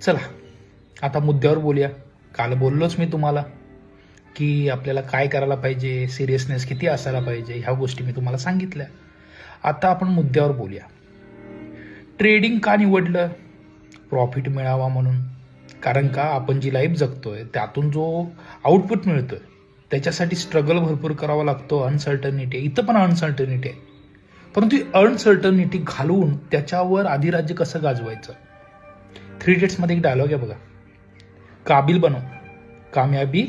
चला आता मुद्द्यावर बोलूया. काल बोललोच मी तुम्हाला की आपल्याला काय करायला पाहिजे, सिरियसनेस किती असायला पाहिजे, ह्या गोष्टी मी तुम्हाला सांगितल्या. आता आपण मुद्द्यावर बोलूया. ट्रेडिंग का निवडलं? प्रॉफिट मिळावा म्हणून. कारण का आपण जी लाईफ जगतोय त्यातून जो आउटपुट मिळतोय त्याच्यासाठी स्ट्रगल भरपूर करावा लागतो. अनसर्टनिटी, इथं पण अनसर्टनिटी आहे, परंतु अनसर्टनिटी घालवून त्याच्यावर अधिराज्य कसं गाजवायचं. 3 इडियट्समध्ये एक डायलॉग आहे बघा, काबिल बनव, कामयाबी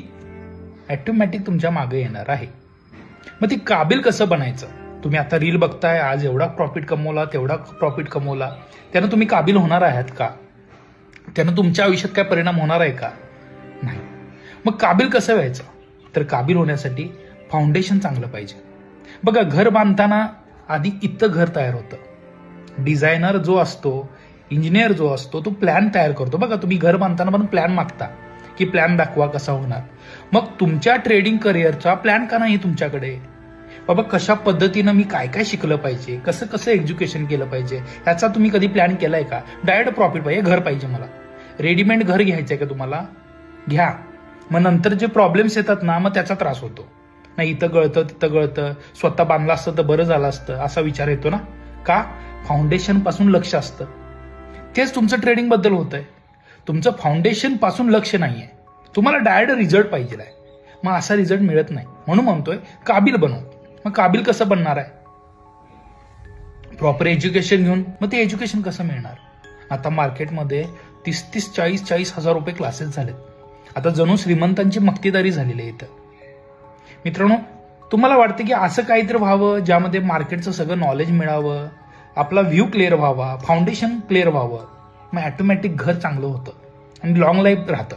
ऑटोमॅटिक तुमच्या मागे येणार आहे. मग ती काबिल कसं बनायचं? तुम्ही आता रील बघताय, आज एवढा प्रॉफिट कमवला, तेवढा प्रॉफिट कमवला, त्यानं तुम्ही काबिल होणार आहात का? त्यानं तुमच्या आयुष्यात काय परिणाम होणार आहे का? नाही. मग काबिल कसं व्हायचं? तर काबिल होण्यासाठी फाउंडेशन चांगलं पाहिजे. बघा, घर बांधताना आधी इथं घर तयार होतं. डिझायनर जो असतो, इंजिनियर जो असतो, तो प्लॅन तयार करतो. बघा, तुम्ही घर बांधताना पण प्लॅन मागता की प्लॅन दाखवा कसा होणार. मग तुमच्या ट्रेडिंग करिअरचा प्लॅन का नाही तुमच्याकडे? बाबा, कशा पद्धतीनं मी काय काय शिकलं पाहिजे, कसं कसं एज्युकेशन केलं पाहिजे, ह्याचा तुम्ही कधी प्लॅन केलाय का? डायरेक्ट प्रॉफिट पाहिजे, घर पाहिजे मला, रेडीमेड घर घ्यायचंय का तुम्हाला? घ्या. मग नंतर जे प्रॉब्लेम्स येतात ना, मग त्याचा त्रास होतो. नाही, इथं गळतं तिथं गळतं, स्वतः बांधलं असतं तर बरं झालं असतं, असा विचार येतो ना. का? फाउंडेशन पासून लक्ष असतं. तेच तुमचं ट्रेडिंग बद्दल होत आहे. तुमचं फाउंडेशन पासून लक्ष नाहीये, तुम्हाला डायरेक्ट रिझल्ट पाहिजे आहे. मग असा रिझल्ट मिळत नाही. म्हणून म्हणतोय काबिल बनव. मग काबिल कसं बनणार आहे? प्रॉपर एज्युकेशन घेऊन. मग ते एज्युकेशन कसं मिळणार? आता मार्केटमध्ये 30-30, 40-40 हजार रुपये क्लासेस झालेत. आता जणू श्रीमंतांची मक्तेदारी झालेली आहे इथं. मित्रांनो, तुम्हाला वाटतं की असं काहीतरी व्हावं ज्यामध्ये मार्केटचं सगळं नॉलेज मिळावं, आपला व्ह्यू क्लिअर व्हावा, फाउंडेशन क्लिअर व्हावं, मग ऑटोमॅटिक घर चांगलं होतं आणि लॉंग लाईफ राहतं.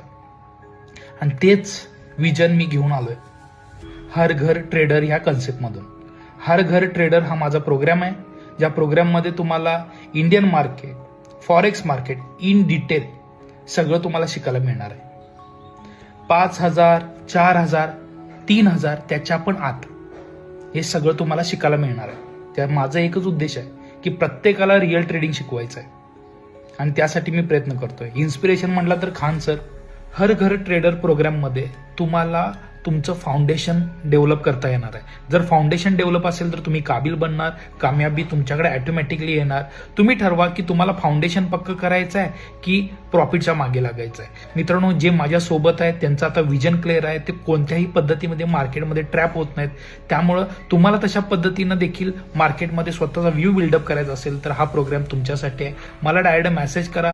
आणि तेच विजन मी घेऊन आलोय हर घर ट्रेडर ह्या कन्सेप्टमधून. हर घर ट्रेडर हा माझा प्रोग्राम आहे, ज्या प्रोग्राममध्ये तुम्हाला Indian market, forex market in detail सगळं तुम्हाला शिकायला मिळणार आहे. 5,000, 4,000, 3,000 त्याच्या पण आत हे सगळं तुम्हाला शिकायला मिळणार आहे. त्या माझा एकच उद्देश आहे की प्रत्येकाला रिअल ट्रेडिंग शिकवायचं आहे आणि त्यासाठी मी प्रयत्न करतोय. इन्स्पिरेशन म्हटलं तर खान सर. हर घर ट्रेडर प्रोग्राममध्ये तुम्हाला तुमचं फाउंडेशन डेव्हलप करता येणार आहे. जर फाउंडेशन डेव्हलप असेल तर तुम्ही काबिल बनणार, कामयाबी तुमच्याकडे ऑटोमॅटिकली येणार. तुम्ही ठरवा की तुम्हाला फाउंडेशन पक्क करायचं आहे की प्रॉफिटच्या मागे लागायचं आहे. मित्रांनो, जे माझ्या सोबत आहेत त्यांचं आता विजन क्लिअर आहे. ते कोणत्याही पद्धतीमध्ये मार्केटमध्ये ट्रॅप होत नाहीत. त्यामुळं तुम्हाला तशा पद्धतीनं देखील मार्केटमध्ये स्वतःचा व्ह्यू बिल्डअप करायचा असेल तर हा प्रोग्राम तुमच्यासाठी आहे. मला डायरेक्ट मेसेज करा.